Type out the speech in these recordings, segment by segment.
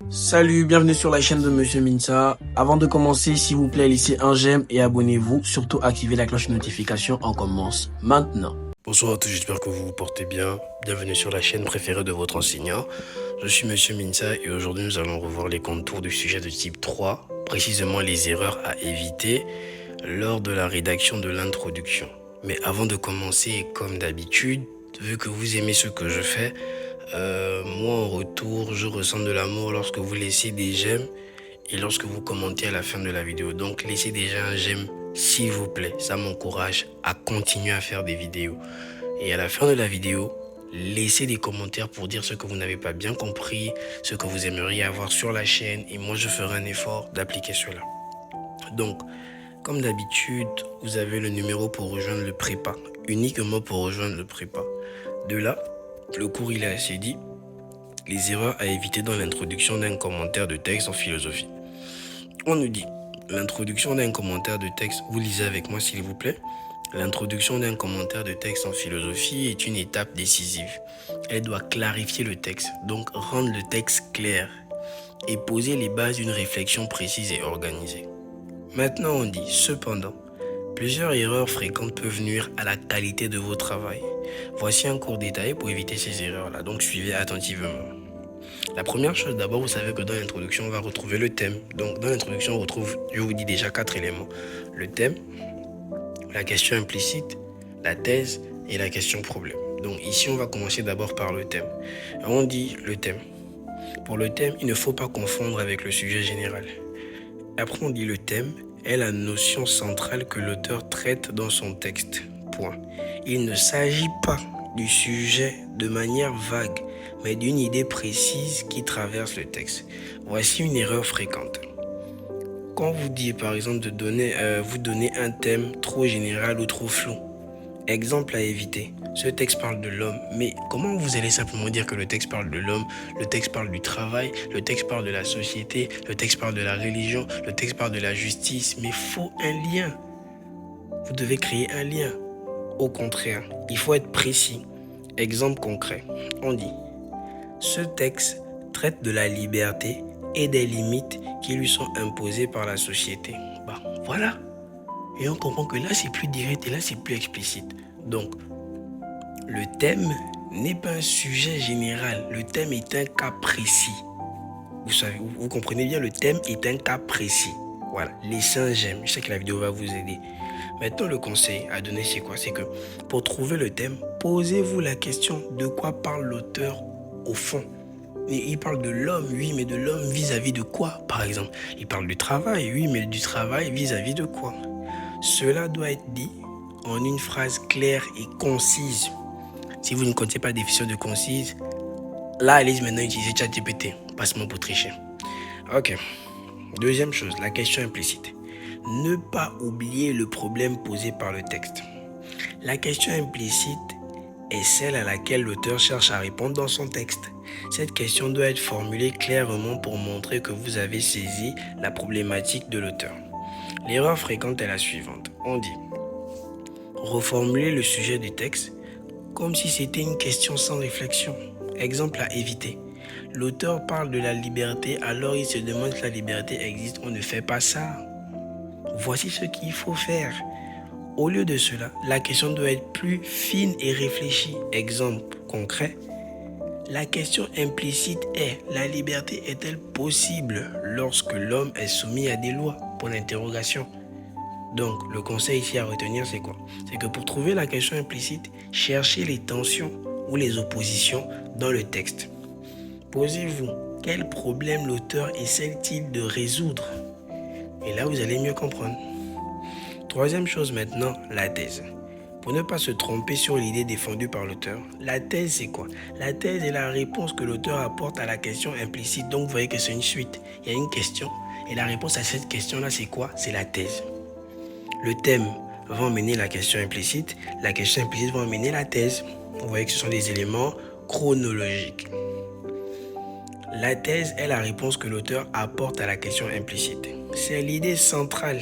Salut, bienvenue sur la chaîne de Monsieur Minsa. Avant de commencer, s'il vous plaît, laissez un j'aime et abonnez-vous. Surtout, activez la cloche de notification. On commence maintenant. Bonsoir à tous, j'espère que vous vous portez bien. Bienvenue sur la chaîne préférée de votre enseignant. Je suis Monsieur Minsa et aujourd'hui nous allons revoir les contours du sujet de type 3, précisément les erreurs à éviter lors de la rédaction de l'introduction. Mais avant de commencer, comme d'habitude, vu que vous aimez ce que je fais, moi en retour, je ressens de l'amour lorsque vous laissez des j'aime et lorsque vous commentez à la fin de la vidéo. Donc laissez déjà un j'aime s'il vous plaît, ça m'encourage à continuer à faire des vidéos. Et à la fin de la vidéo, laissez des commentaires pour dire ce que vous n'avez pas bien compris, ce que vous aimeriez avoir sur la chaîne et moi je ferai un effort d'appliquer cela. Donc, comme d'habitude, vous avez le numéro pour rejoindre le prépa, uniquement pour rejoindre le prépa. De là, le cours il est assez dit, les erreurs à éviter dans l'introduction d'un commentaire de texte en philosophie. On nous dit, l'introduction d'un commentaire de texte, vous lisez avec moi s'il vous plaît. L'introduction d'un commentaire de texte en philosophie est une étape décisive. Elle doit clarifier le texte, donc rendre le texte clair et poser les bases d'une réflexion précise et organisée. Maintenant on dit, cependant, plusieurs erreurs fréquentes peuvent nuire à la qualité de vos travaux. Voici un cours détaillé pour éviter ces erreurs-là, donc suivez attentivement. La première chose, d'abord, vous savez que dans l'introduction, on va retrouver le thème. Donc dans l'introduction, on retrouve, je vous dis déjà 4 éléments. Le thème, la question implicite, la thèse et la question problème. Donc ici, on va commencer d'abord par le thème. On dit le thème. Pour le thème, il ne faut pas confondre avec le sujet général. Après, on dit le thème est la notion centrale que l'auteur traite dans son texte. Point. Il ne s'agit pas du sujet de manière vague, mais d'une idée précise qui traverse le texte. Voici une erreur fréquente. Quand vous dites par exemple de vous donnez un thème trop général ou trop flou, exemple à éviter. Ce texte parle de l'homme, mais comment vous allez simplement dire que le texte parle de l'homme, le texte parle du travail, le texte parle de la société, le texte parle de la religion, le texte parle de la justice, mais il faut un lien. Vous devez créer un lien. Au contraire, il faut être précis. Exemple concret, on dit ce texte traite de la liberté et des limites qui lui sont imposées par la société. Bah, voilà. Et on comprend que là, c'est plus direct et là, c'est plus explicite. Donc, le thème n'est pas un sujet général. Le thème est un cas précis. Vous savez, vous comprenez bien, le thème est un cas précis. Voilà, laissez un j'aime. Je sais que la vidéo va vous aider. Maintenant, le conseil à donner, c'est quoi? C'est que pour trouver le thème, posez-vous la question de quoi parle l'auteur au fond. Et il parle de l'homme, oui, mais de l'homme vis-à-vis de quoi, par exemple? Il parle du travail, oui, mais du travail vis-à-vis de quoi? Cela doit être dit en une phrase claire et concise. Si vous ne connaissez pas la définition de concise, là, allez maintenant utiliser ChatGPT. Passe-moi pour tricher. Ok. Deuxième chose, la question implicite. Ne pas oublier le problème posé par le texte. La question implicite est celle à laquelle l'auteur cherche à répondre dans son texte. Cette question doit être formulée clairement pour montrer que vous avez saisi la problématique de l'auteur. L'erreur fréquente est la suivante. On dit reformuler le sujet du texte comme si c'était une question sans réflexion. Exemple à éviter. L'auteur parle de la liberté, alors il se demande si la liberté existe. On ne fait pas ça. Voici ce qu'il faut faire. Au lieu de cela, la question doit être plus fine et réfléchie. Exemple concret. La question implicite est, la liberté est-elle possible lorsque l'homme est soumis à des lois? Pour l'interrogation. Donc, le conseil ici à retenir, c'est quoi? C'est que pour trouver la question implicite, cherchez les tensions ou les oppositions dans le texte. Posez-vous, quel problème l'auteur essaie-t-il de résoudre? Et là, vous allez mieux comprendre. Troisième chose maintenant, la thèse. Pour ne pas se tromper sur l'idée défendue par l'auteur, la thèse c'est quoi? La thèse est la réponse que l'auteur apporte à la question implicite. Donc vous voyez que c'est une suite. Il y a une question et la réponse à cette question-là c'est quoi? C'est la thèse. Le thème va emmener la question implicite va emmener la thèse. Vous voyez que ce sont des éléments chronologiques. La thèse est la réponse que l'auteur apporte à la question implicite. C'est l'idée centrale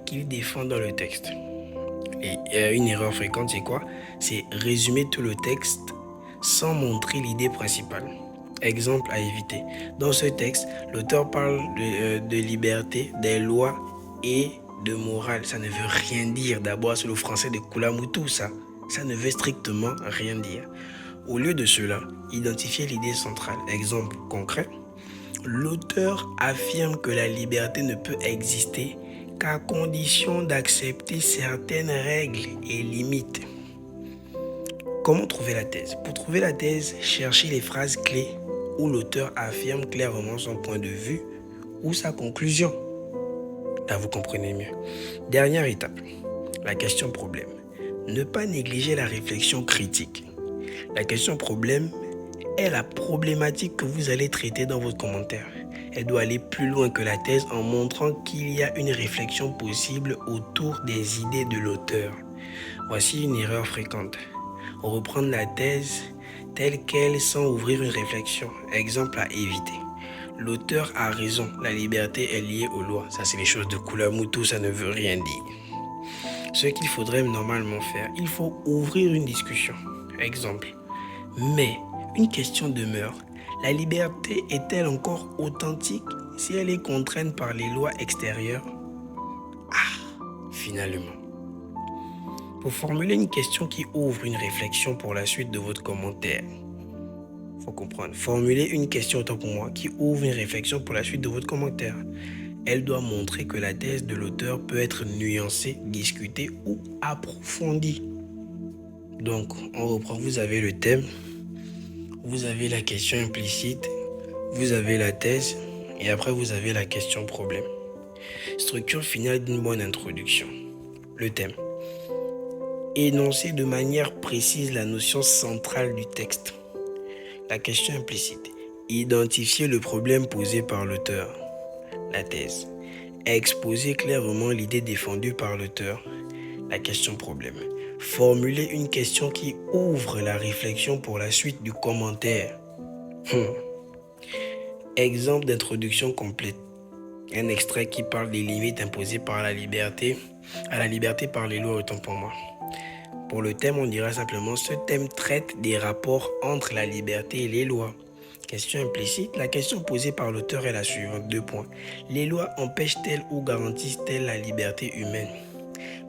qu'il défend dans le texte. Et une erreur fréquente, c'est quoi? C'est résumer tout le texte sans montrer l'idée principale. Exemple à éviter. Dans ce texte, l'auteur parle de liberté, des lois et de morale. Ça ne veut rien dire. D'abord, c'est le français de Koulamoutou, ça. Ça ne veut strictement rien dire. Au lieu de cela, identifiez l'idée centrale. Exemple concret. L'auteur affirme que la liberté ne peut exister qu'à condition d'accepter certaines règles et limites. Comment trouver la thèse? Pour trouver la thèse, cherchez les phrases clés où l'auteur affirme clairement son point de vue ou sa conclusion. Là, vous comprenez mieux. Dernière étape, la question problème. Ne pas négliger la réflexion critique. La question problème est la problématique que vous allez traiter dans votre commentaire. Elle doit aller plus loin que la thèse en montrant qu'il y a une réflexion possible autour des idées de l'auteur. Voici une erreur fréquente. Reprendre la thèse telle qu'elle sans ouvrir une réflexion. Exemple à éviter. L'auteur a raison, la liberté est liée aux lois. Ça, c'est les choses de Koulamoutou, ça ne veut rien dire. Ce qu'il faudrait normalement faire, il faut ouvrir une discussion. Exemple. Mais une question demeure. La liberté est-elle encore authentique si elle est contrainte par les lois extérieures? Finalement. Pour formuler une question qui ouvre une réflexion pour la suite de votre commentaire, faut comprendre. Formuler une question, autant pour moi, qui ouvre une réflexion pour la suite de votre commentaire. Elle doit montrer que la thèse de l'auteur peut être nuancée, discutée ou approfondie. Donc, on reprend. Vous avez le thème, vous avez la question implicite, vous avez la thèse et après vous avez la question problème. Structure finale d'une bonne introduction. Le thème. Énoncer de manière précise la notion centrale du texte. La question implicite. Identifier le problème posé par l'auteur. La thèse. Exposer clairement l'idée défendue par l'auteur. La question problème. Formuler une question qui ouvre la réflexion pour la suite du commentaire. Exemple d'introduction complète. Un extrait qui parle des limites imposées par la liberté, à la liberté par les lois, autant pour moi. Pour le thème, on dira simplement, ce thème traite des rapports entre la liberté et les lois. Question implicite, la question posée par l'auteur est la suivante, 2 points. Les lois empêchent-elles ou garantissent-elles la liberté humaine?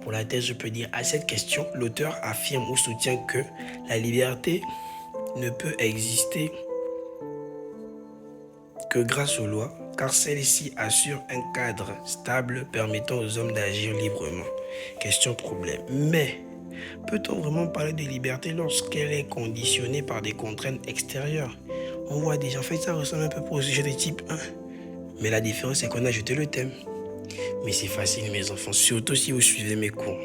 Pour la thèse, je peux dire, à cette question, l'auteur affirme ou soutient que la liberté ne peut exister que grâce aux lois, car celles-ci assurent un cadre stable permettant aux hommes d'agir librement. Question problème. Mais peut-on vraiment parler de liberté lorsqu'elle est conditionnée par des contraintes extérieures? On voit déjà, en fait, ça ressemble un peu au sujet de type 1. Mais la différence, c'est qu'on a ajouté le thème. Mais c'est facile, mes enfants, surtout si vous suivez mes cours.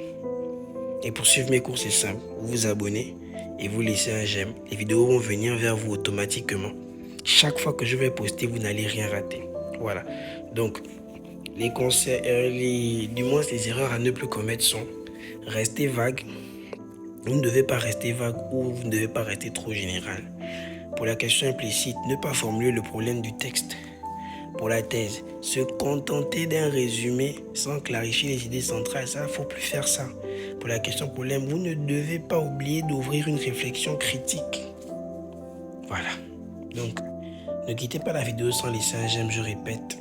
Et pour suivre mes cours, c'est simple. Vous vous abonnez et vous laissez un j'aime. Les vidéos vont venir vers vous automatiquement. Chaque fois que je vais poster, vous n'allez rien rater. Voilà. Donc, les conseils, du moins les erreurs à ne plus commettre sont rester vague. Vous ne devez pas rester vague ou vous ne devez pas rester trop général. Pour la question implicite, ne pas formuler le problème du texte. Pour la thèse, se contenter d'un résumé sans clarifier les idées centrales, ça, il ne faut plus faire ça. Pour la question problème, vous ne devez pas oublier d'ouvrir une réflexion critique. Voilà. Donc, ne quittez pas la vidéo sans laisser un j'aime, je répète.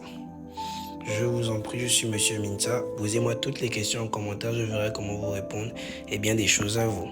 Je vous en prie, je suis Monsieur Minsa. Posez-moi toutes les questions en commentaire, je verrai comment vous répondre et bien des choses à vous.